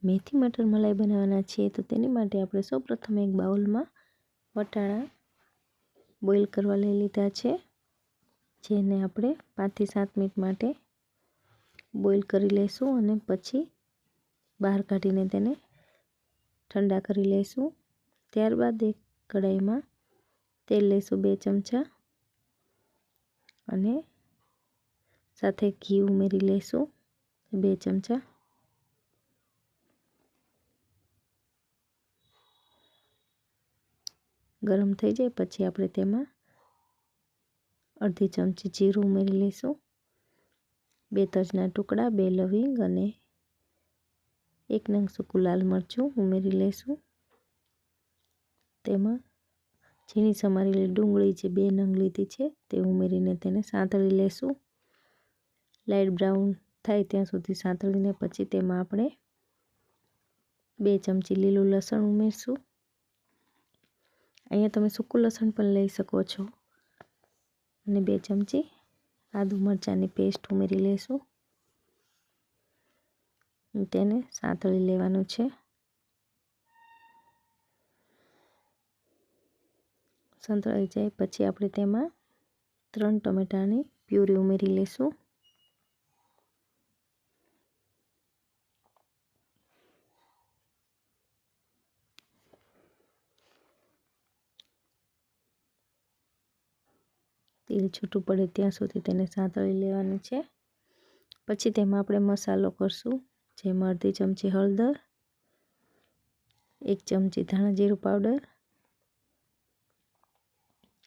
મેથી મટર મલાઈ બનાવવાના છીએ તો તેની માટે આપણે સૌપ્રથમ એક બાઉલમાં વટાણા બોઇલ કરવા લઈ લીધા છે, જેને આપણે 5 થી 7 મિનિટ માટે બોઇલ કરી લઈશું અને પછી બહાર કાઢીને તેને ઠંડા કરી લઈશું। ત્યારબાદ એક કઢાઈમાં તેલ લઈશું 2 ચમચા અને સાથે ઘી ઉમેરી લઈશું 2 ચમચા। ગરમ થઈ જાય પછી આપણે તેમાં અડધી ચમચી જીરું ઉમેરી લઈશું, 2 તજના ટુકડા, 2 લવિંગ અને 1 નંગ સૂકું લાલ મરચું ઉમેરી લઈશું। તેમાં ઝીણી સમારેલી ડુંગળી જે 2 નંગ લીધી છે તે ઉમેરીને તેને સાંતળી લઈશું। લાઇટ બ્રાઉન થાય ત્યાં સુધી સાંતળીને પછી તેમાં આપણે 2 ચમચી લીલું લસણ ઉમેરશું। અહીંયા તમે સૂકું લસણ પણ લઈ શકો છો અને 2 ચમચી આદુ મરચાંની પેસ્ટ ઉમેરી લઈશું। તેને સાંતળી લેવાનું છે। સંતળાઈ જાય પછી આપણે તેમાં 3 ટમેટાની પ્યુરી ઉમેરી લઈશું। તેલ છૂટું પડે ત્યાં સુધી તેને સાંતળી લેવાનું છે। પછી તેમાં આપણે મસાલો કરશું, જેમાં અડધી ચમચી હળદર, 1 ચમચી ધાણા જીરું પાવડર,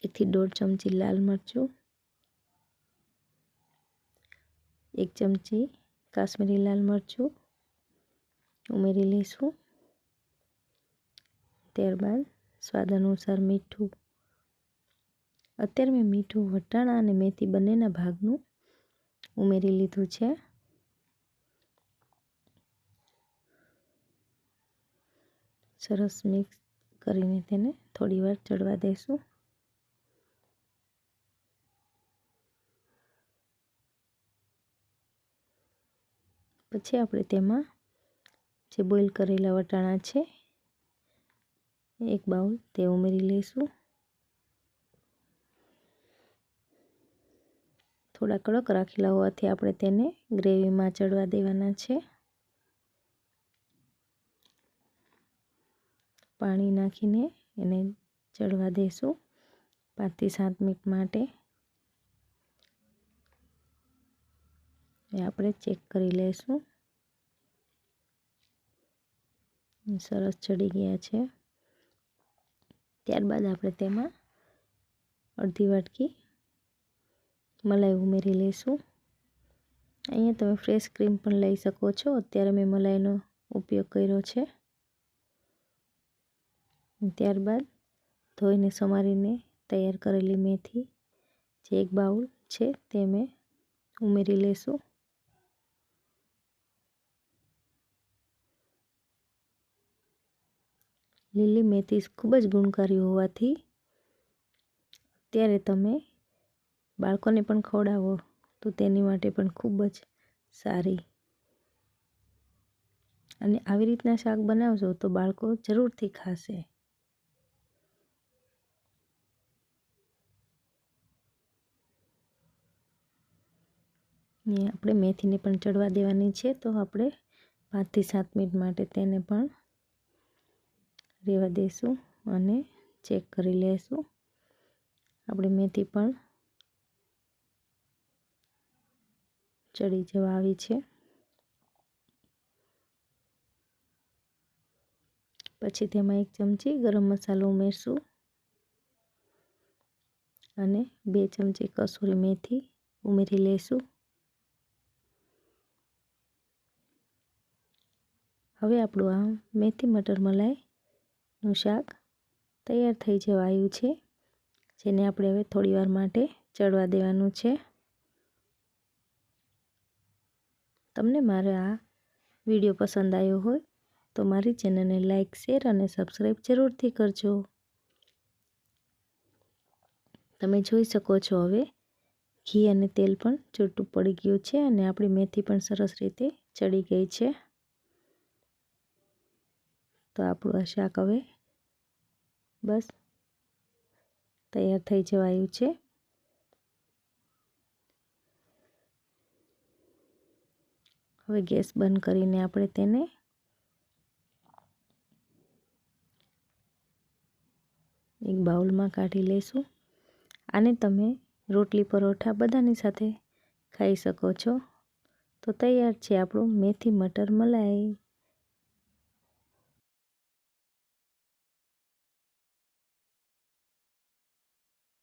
1 થી 1.5 ચમચી લાલ મરચું, 1 ચમચી કાશ્મીરી લાલ મરચું ઉમેરી લઈશું। ત્યારબાદ સ્વાદ અનુસાર મીઠું। અત્યારે મેં મીઠું વટાણા અને મેથી બંનેના ભાગનું ઉમેરી લીધું છે। સરસ મિક્સ કરીને તેને થોડીવાર ચડવા દઈશું। પછી આપણે તેમાં જે બોઇલ કરેલા વટાણા છે 1 બાઉલ તે ઉમેરી લઈશું। થોડા કડક રાખેલા હોવાથી આપણે તેને ગ્રેવીમાં ચડવા દેવાના છે। પાણી નાખીને એને ચડવા દઈશું 5 થી 7 મિનિટ માટે। એ આપણે ચેક કરી લઈશું, સરસ ચડી ગયા છે। ત્યારબાદ આપણે તેમાં અડધી વાટકી મલાઈ ઉમેરી લઈશું। અહીંયા તમે ફ્રેશ ક્રીમ પણ લઈ શકો છો, અત્યારે મેં મલાઈનો ઉપયોગ કર્યો છે। ત્યારબાદ ધોઈને સમારીને તૈયાર કરેલી મેથી જે 1 બાઉલ છે તે મેં ઉમેરી લઈશું। લીલી મેથી ખૂબ જ ગુણકારી હોવાથી અત્યારે તમે બાળકોને પણ ખવડાવો તો તેની માટે પણ ખૂબ જ સારી, અને આવી રીતના શાક બનાવજો તો બાળકો જરૂરથી ખાશે। ને આપણે મેથીને પણ ચડવા દેવાની છે, તો આપણે 5 થી 7 મિનિટ માટે તેને પણ રહેવા દઈશું અને ચેક કરી લઈશું। આપણી મેથી પણ ચડી જવા આવી છે। પછી તેમાં 1 ચમચી ગરમ મસાલો ઉમેરશું અને 2 ચમચી કસૂરી મેથી ઉમેરી લઈશું। હવે આપણું આ મેથી મટર મલાઈનું શાક તૈયાર થઈ જવા આવ્યું છે, જેને આપણે હવે થોડીવાર માટે ચડવા દેવાનું છે। તમને મારો આ વિડીયો પસંદ આવ્યો હોય તો મારી ચેનલને લાઈક, શેર અને સબસ્ક્રાઈબ જરૂરથી કરજો। તમે જોઈ શકો છો હવે ઘી અને તેલ પણ છૂટું પડી ગયું છે અને આપણી મેથી પણ સરસ રીતે ચડી ગઈ છે। તો આપણું આ શાક હવે બસ તૈયાર થઈ જવાયું છે। હવે ગેસ બંધ કરીને આપણે તેને એક બાઉલમાં કાઢી લઈશું। આને તમે રોટલી પરોઠા બધાની સાથે ખાઈ શકો છો। તો તૈયાર છે આપણું મેથી મટર મલાઈ।